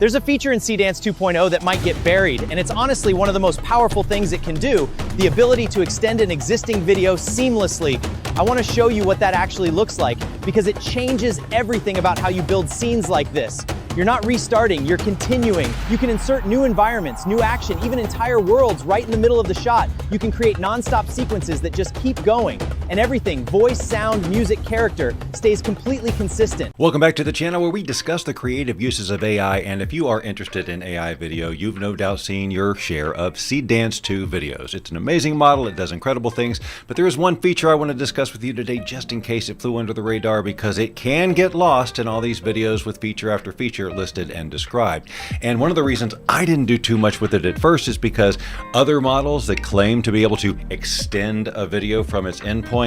There's a feature in Seedance 2.0 that might get buried, and it's honestly one of the most powerful things it can do, the ability to extend an existing video seamlessly. I want to show you what that actually looks like, because it changes everything about how you build scenes like this. You're not restarting, you're continuing. You can insert new environments, new action, even entire worlds right in the middle of the shot. You can create non-stop sequences that just keep going. And everything, voice, sound, music, character, stays completely consistent. Welcome back to the channel where we discuss the creative uses of AI, and if you are interested in AI video, you've no doubt seen your share of Seedance 2 videos. It's an amazing model, it does incredible things, but there is one feature I want to discuss with you today just in case it flew under the radar, because it can get lost in all these videos with feature after feature listed and described. And one of the reasons I didn't do too much with it at first is because other models that claim to be able to extend a video from its endpoint,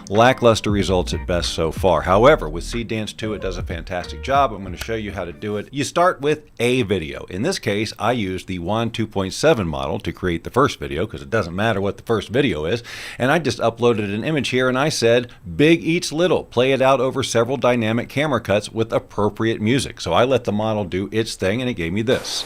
lackluster results at best so far. However, with Seedance 2, it does a fantastic job. I'm going to show you how to do it. You start with a video. In this case, I used the WAN 2.7 model to create the first video, because it doesn't matter what the first video is. And I just uploaded an image here and I said, big eats little, play it out over several dynamic camera cuts with appropriate music. So I let the model do its thing and it gave me this.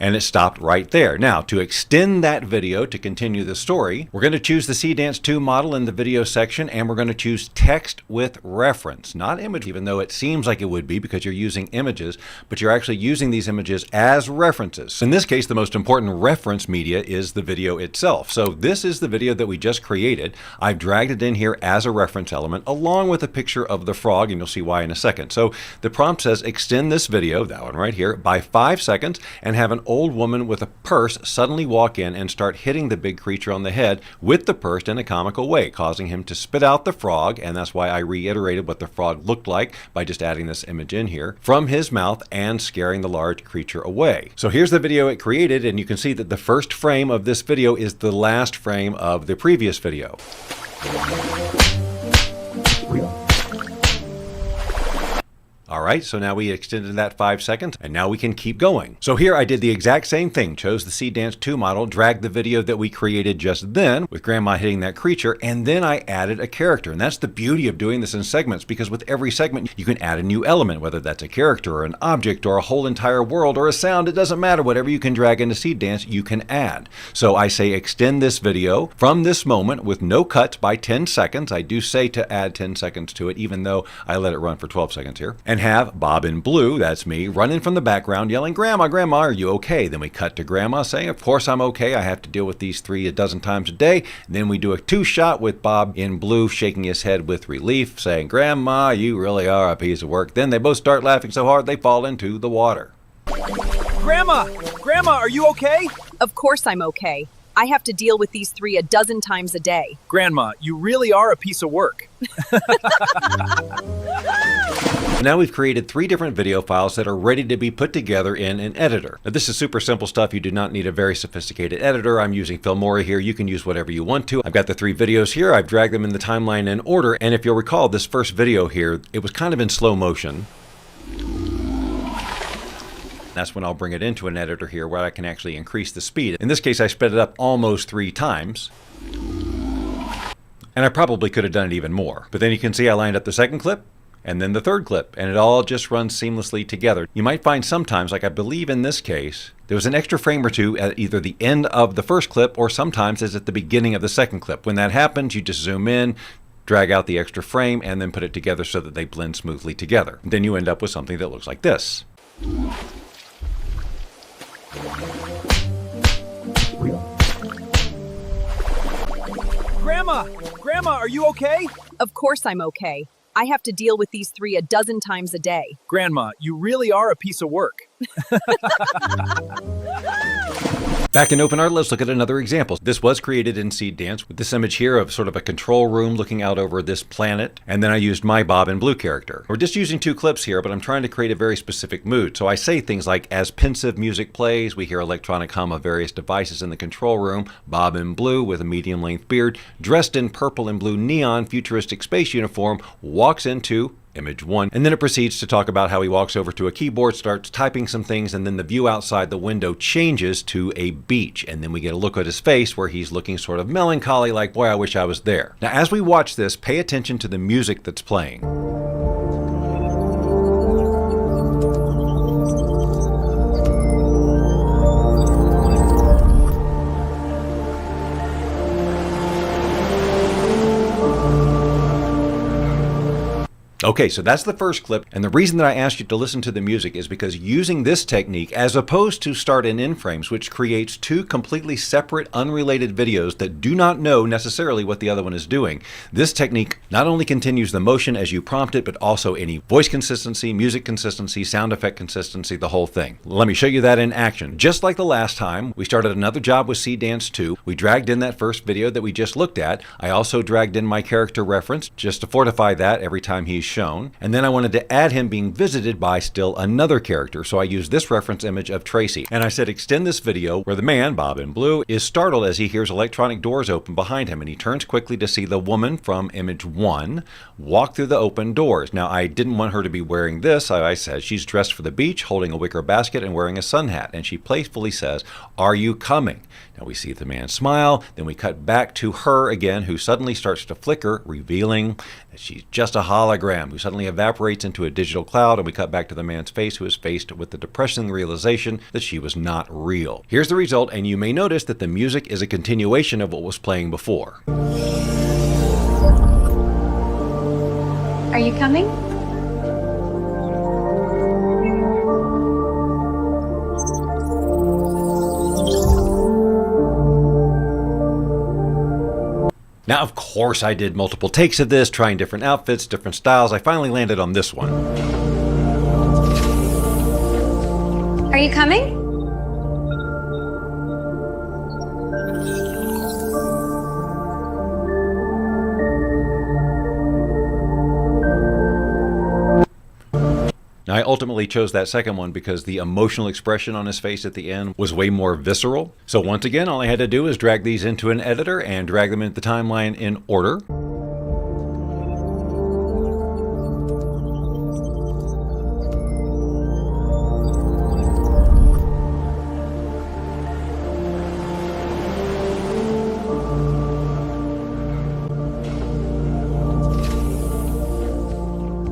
And it stopped right there. Now, to extend that video to continue the story, we're going to choose the Seedance 2 model in the video section, and we're going to choose text with reference, not image, even though it seems like it would be because you're using images, but you're actually using these images as references. In this case, the most important reference media is the video itself. So this is the video that we just created. I've dragged it in here as a reference element along with a picture of the frog, and you'll see why in a second. So the prompt says extend this video, that one right here, by 5 seconds and have an old woman with a purse suddenly walk in and start hitting the big creature on the head with the purse in a comical way, causing him to spit out the frog, and that's why I reiterated what the frog looked like by just adding this image in here, from his mouth and scaring the large creature away. So here's the video it created, and you can see that the first frame of this video is the last frame of the previous video. All right, so now we extended that 5 seconds, and now we can keep going. So here I did the exact same thing, chose the Seedance 2 model, dragged the video that we created just then with Grandma hitting that creature, and then I added a character. And that's the beauty of doing this in segments, because with every segment you can add a new element, whether that's a character or an object or a whole entire world or a sound. It doesn't matter. Whatever you can drag into Seedance, you can add. So I say extend this video from this moment with no cuts by 10 seconds. I do say to add 10 seconds to it, even though I let it run for 12 seconds here. And have Bob in blue, that's me, running from the background yelling, "Grandma, Grandma, are you okay?" Then we cut to Grandma saying, "Of course I'm okay. I have to deal with these 3 a dozen times a day." And then we do a 2-shot with Bob in blue shaking his head with relief, saying, "Grandma, you really are a piece of work." Then they both start laughing so hard they fall into the water. Grandma! Grandma, are you okay? Of course I'm okay. I have to deal with these 3 a dozen times a day. Grandma, you really are a piece of work. Now we've created 3 different video files that are ready to be put together in an editor. Now this is super simple stuff. You do not need a very sophisticated editor. I'm using Filmora here. You can use whatever you want to. I've got the 3 videos here. I've dragged them in the timeline in order. And if you'll recall, this first video here, it was kind of in slow motion. That's when I'll bring it into an editor here where I can actually increase the speed. In this case, I sped it up almost 3 times. And I probably could have done it even more. But then you can see I lined up the second clip and then the third clip, and it all just runs seamlessly together. You might find sometimes, like I believe in this case, there was an extra frame or 2 at either the end of the first clip or sometimes it's at the beginning of the second clip. When that happens, you just zoom in, drag out the extra frame, and then put it together so that they blend smoothly together. And then you end up with something that looks like this. Grandma! Grandma, are you okay? Of course I'm okay. I have to deal with these 3 a dozen times a day. Grandma, you really are a piece of work. Back in OpenArt, let's look at another example. This was created in Seedance with this image here of sort of a control room looking out over this planet. And then I used my Bob in blue character. We're just using 2 clips here, but I'm trying to create a very specific mood. So I say things like, as pensive music plays, we hear electronic hum of various devices in the control room. Bob in blue with a medium-length beard, dressed in purple and blue neon futuristic space uniform, walks into image 1, and then it proceeds to talk about how he walks over to a keyboard, starts typing some things, and then the view outside the window changes to a beach, and then we get a look at his face where he's looking sort of melancholy, like, boy, I wish I was there. Now, as we watch this, pay attention to the music that's playing. Okay, so that's the first clip, and the reason that I asked you to listen to the music is because using this technique, as opposed to start and end frames, which creates two completely separate, unrelated videos that do not know necessarily what the other one is doing, this technique not only continues the motion as you prompt it, but also any voice consistency, music consistency, sound effect consistency, the whole thing. Let me show you that in action. Just like the last time, we started another job with Seedance 2. We dragged in that first video that we just looked at. I also dragged in my character reference just to fortify that every time he's shown. And then I wanted to add him being visited by still another character, so I used this reference image of Tracy. And I said extend this video where the man, Bob in blue, is startled as he hears electronic doors open behind him, and he turns quickly to see the woman from image 1 walk through the open doors. Now, I didn't want her to be wearing this. I said she's dressed for the beach, holding a wicker basket and wearing a sun hat, and she playfully says, "Are you coming?" Now we see the man smile, then we cut back to her again, who suddenly starts to flicker, revealing that she's just a hologram, who suddenly evaporates into a digital cloud, and we cut back to the man's face, who is faced with the depressing realization that she was not real. Here's the result, and you may notice that the music is a continuation of what was playing before. Are you coming? Now, of course, I did multiple takes of this, trying different outfits, different styles. I finally landed on this one. Are you coming? Now, I ultimately chose that second one because the emotional expression on his face at the end was way more visceral. So once again, all I had to do is drag these into an editor and drag them into the timeline in order.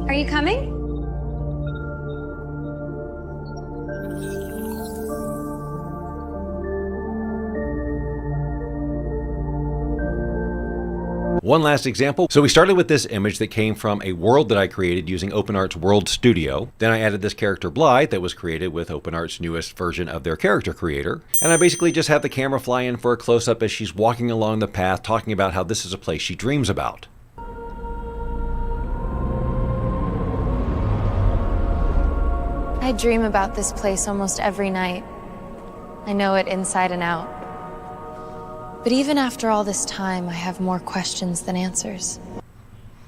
Are you coming? One last example. So we started with this image that came from a world that I created using OpenArt's World Studio. Then I added this character Blythe that was created with OpenArt's newest version of their character creator. And I basically just have the camera fly in for a close-up as she's walking along the path, talking about how this is a place she dreams about. I dream about this place almost every night. I know it inside and out. But even after all this time, I have more questions than answers.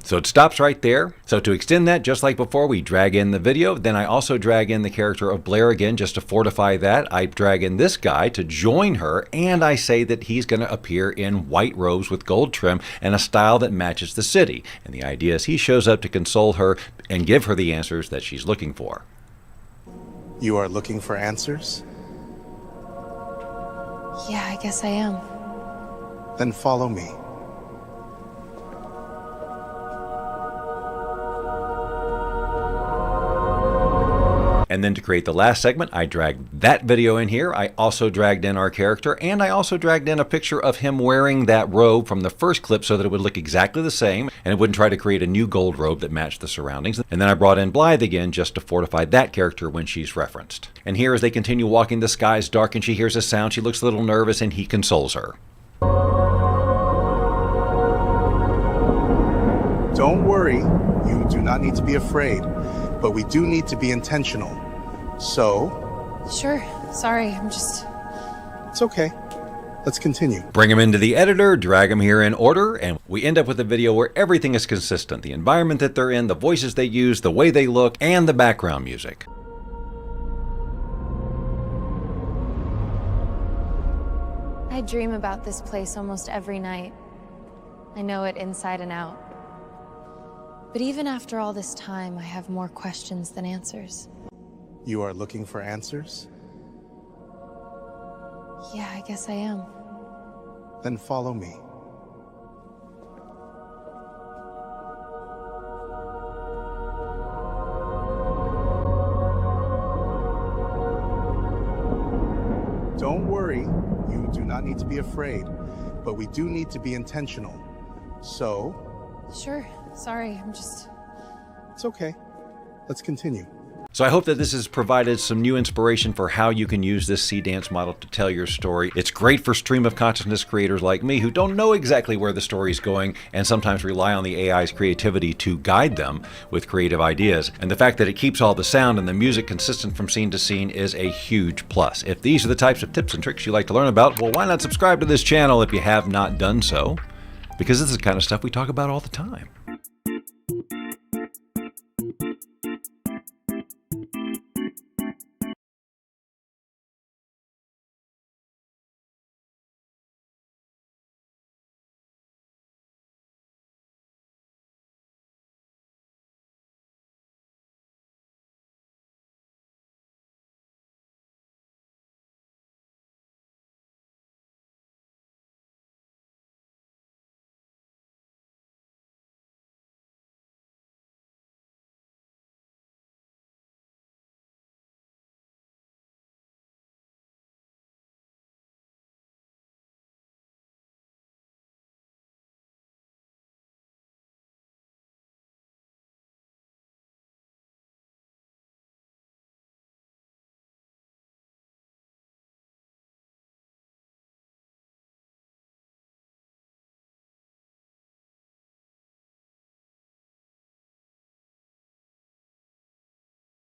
So it stops right there. So to extend that, just like before, we drag in the video. Then I also drag in the character of Blair again, just to fortify that. I drag in this guy to join her, and I say that he's going to appear in white robes with gold trim and a style that matches the city. And the idea is he shows up to console her and give her the answers that she's looking for. You are looking for answers? Yeah, I guess I am. Then follow me. And then to create the last segment, I dragged that video in here. I also dragged in our character, and I also dragged in a picture of him wearing that robe from the first clip so that it would look exactly the same, and it wouldn't try to create a new gold robe that matched the surroundings. And then I brought in Blythe again just to fortify that character when she's referenced. And here, as they continue walking, the sky's dark and she hears a sound. She looks a little nervous, and he consoles her. Don't worry, you do not need to be afraid, but we do need to be intentional. So... Sure. Sorry, I'm just... It's okay. Let's continue. Bring them into the editor, drag them here in order, and we end up with a video where everything is consistent. The environment that they're in, the voices they use, the way they look, and the background music. I dream about this place almost every night. I know it inside and out. But even after all this time, I have more questions than answers. You are looking for answers? Yeah, I guess I am. Then follow me. Don't worry, you do not need to be afraid, but we do need to be intentional. So, Sure, sorry, it's okay. Let's continue. So I hope that this has provided some new inspiration for how you can use this Seedance model to tell your story. It's great for stream of consciousness creators like me who don't know exactly where the story is going and sometimes rely on the AI's creativity to guide them with creative ideas. And the fact that it keeps all the sound and the music consistent from scene to scene is a huge plus. If these are the types of tips and tricks you like to learn about, well, why not subscribe to this channel if you have not done so? Because this is the kind of stuff we talk about all the time.